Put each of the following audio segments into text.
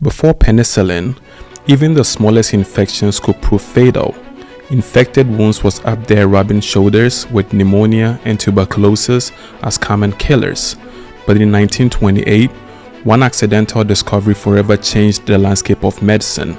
Before penicillin, even the smallest infections could prove fatal. Infected wounds was up there rubbing shoulders with pneumonia and tuberculosis as common killers. But in 1928, one accidental discovery forever changed the landscape of medicine.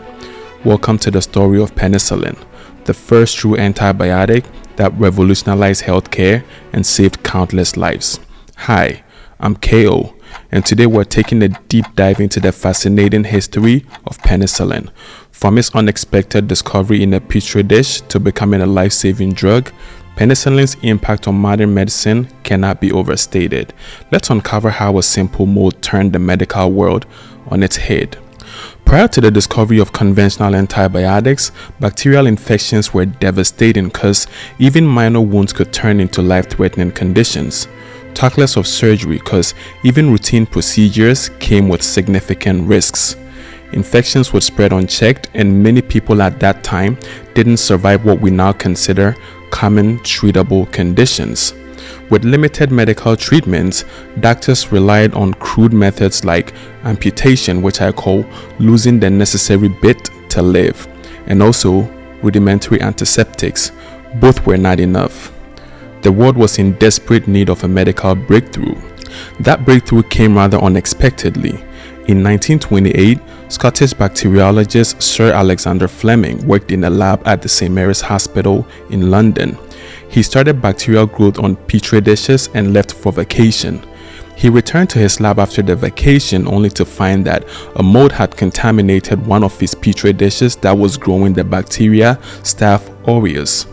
Welcome to the story of penicillin, the first true antibiotic that revolutionized healthcare and saved countless lives. Hi, I'm KO, and today we're taking a deep dive into the fascinating history of penicillin. From its unexpected discovery in a petri dish to becoming a life-saving drug, penicillin's impact on modern medicine cannot be overstated. Let's uncover how a simple mold turned the medical world on its head. Prior to the discovery of conventional antibiotics, bacterial infections were devastating because even minor wounds could turn into life-threatening conditions. Talk less of surgery because even routine procedures came with significant risks. Infections would spread unchecked, and many people at that time didn't survive what we now consider common treatable conditions. With limited medical treatments, doctors relied on crude methods like amputation, which I call losing the necessary bit to live, and also rudimentary antiseptics. Both were not enough. The world was in desperate need of a medical breakthrough. That breakthrough came rather unexpectedly. In 1928, Scottish bacteriologist Sir Alexander Fleming worked in a lab at the St. Mary's Hospital in London. He started bacterial growth on petri dishes and left for vacation. He returned to his lab after the vacation only to find that a mold had contaminated one of his petri dishes that was growing the bacteria Staph aureus.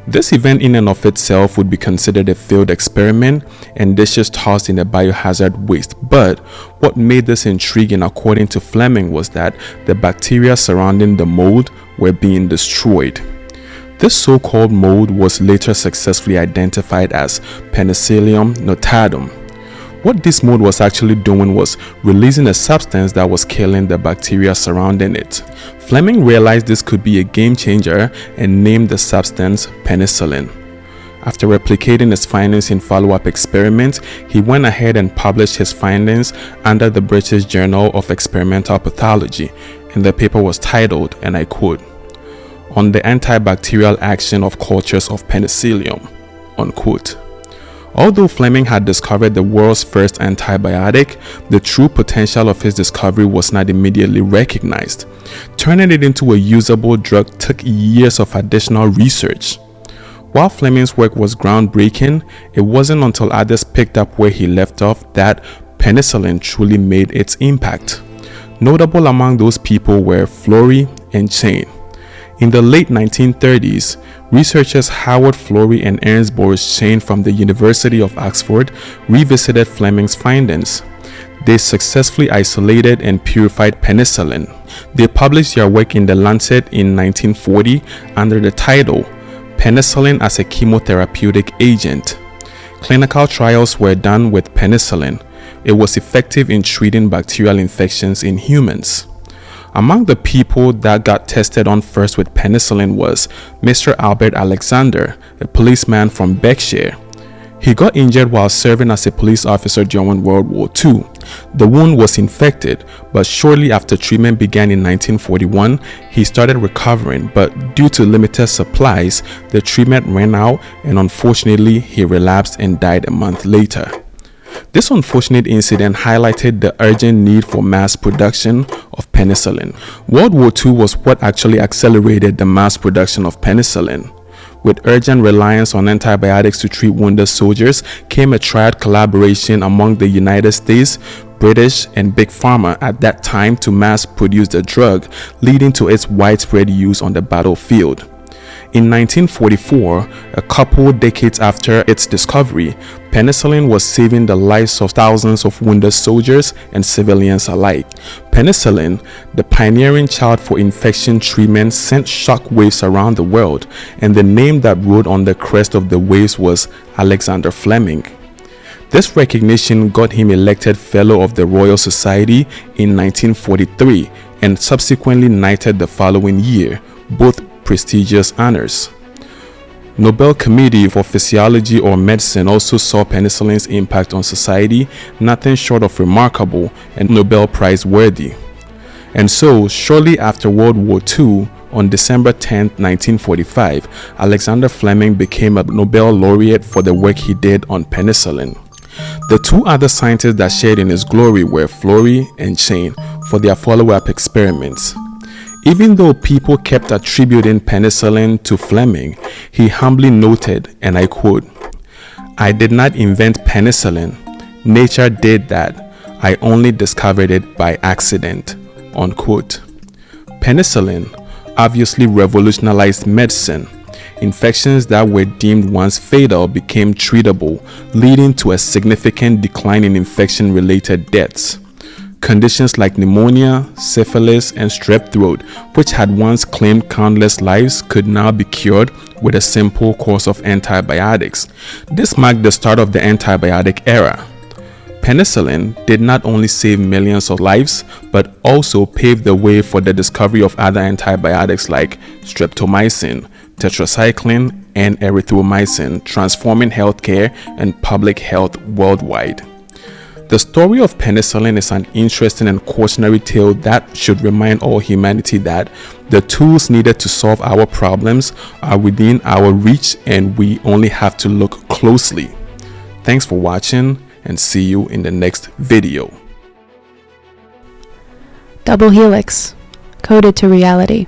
This event in and of itself would be considered a failed experiment and dishes tossed in a biohazard waste. But what made this intriguing, according to Fleming, was that the bacteria surrounding the mold were being destroyed. This so-called mold was later successfully identified as Penicillium notatum. What this mold was actually doing was releasing a substance that was killing the bacteria surrounding it. Fleming realized this could be a game changer and named the substance penicillin. After replicating his findings in follow-up experiments, he went ahead and published his findings under the British Journal of Experimental Pathology, and the paper was titled, and I quote, "On the antibacterial action of cultures of penicillium," unquote. Although Fleming had discovered the world's first antibiotic, the true potential of his discovery was not immediately recognized. Turning it into a usable drug took years of additional research. While Fleming's work was groundbreaking, it wasn't until others picked up where he left off that penicillin truly made its impact. Notable among those people were Florey and Chain. In the late 1930s, researchers Howard Florey and Ernst Boris Chain from the University of Oxford revisited Fleming's findings. They successfully isolated and purified penicillin. They published their work in The Lancet in 1940 under the title "Penicillin as a Chemotherapeutic Agent." Clinical trials were done with penicillin. It was effective in treating bacterial infections in humans. Among the people that got tested on first with penicillin was Mr. Albert Alexander, a policeman from Berkshire. He got injured while serving as a police officer during World War II. The wound was infected, but shortly after treatment began in 1941, he started recovering, but due to limited supplies, the treatment ran out and unfortunately he relapsed and died a month later. This unfortunate incident highlighted the urgent need for mass production of penicillin. World War II was what actually accelerated the mass production of penicillin. With urgent reliance on antibiotics to treat wounded soldiers came a triad collaboration among the United States, British, and Big Pharma at that time to mass produce the drug, leading to its widespread use on the battlefield. In 1944, a couple decades after its discovery, penicillin was saving the lives of thousands of wounded soldiers and civilians alike. Penicillin, the pioneering child for infection treatment, sent shockwaves around the world, and the name that rode on the crest of the waves was Alexander Fleming. This recognition got him elected Fellow of the Royal Society in 1943 and subsequently knighted the following year, both prestigious honors. Nobel Committee for Physiology or Medicine also saw penicillin's impact on society nothing short of remarkable and Nobel Prize worthy. And so, shortly after World War II, on December 10, 1945, Alexander Fleming became a Nobel laureate for the work he did on penicillin. The two other scientists that shared in his glory were Florey and Chain for their follow-up experiments. Even though people kept attributing penicillin to Fleming, he humbly noted, and I quote, "I did not invent penicillin. Nature did that. I only discovered it by accident," unquote. Penicillin obviously revolutionized medicine. Infections that were deemed once fatal became treatable, leading to a significant decline in infection-related deaths. Conditions like pneumonia, syphilis, and strep throat, which had once claimed countless lives, could now be cured with a simple course of antibiotics. This marked the start of the antibiotic era. Penicillin did not only save millions of lives, but also paved the way for the discovery of other antibiotics like streptomycin, tetracycline, and erythromycin, transforming healthcare and public health worldwide. The story of penicillin is an interesting and cautionary tale that should remind all humanity that the tools needed to solve our problems are within our reach, and we only have to look closely. Thanks for watching, and see you in the next video. Double Helix, coded to reality.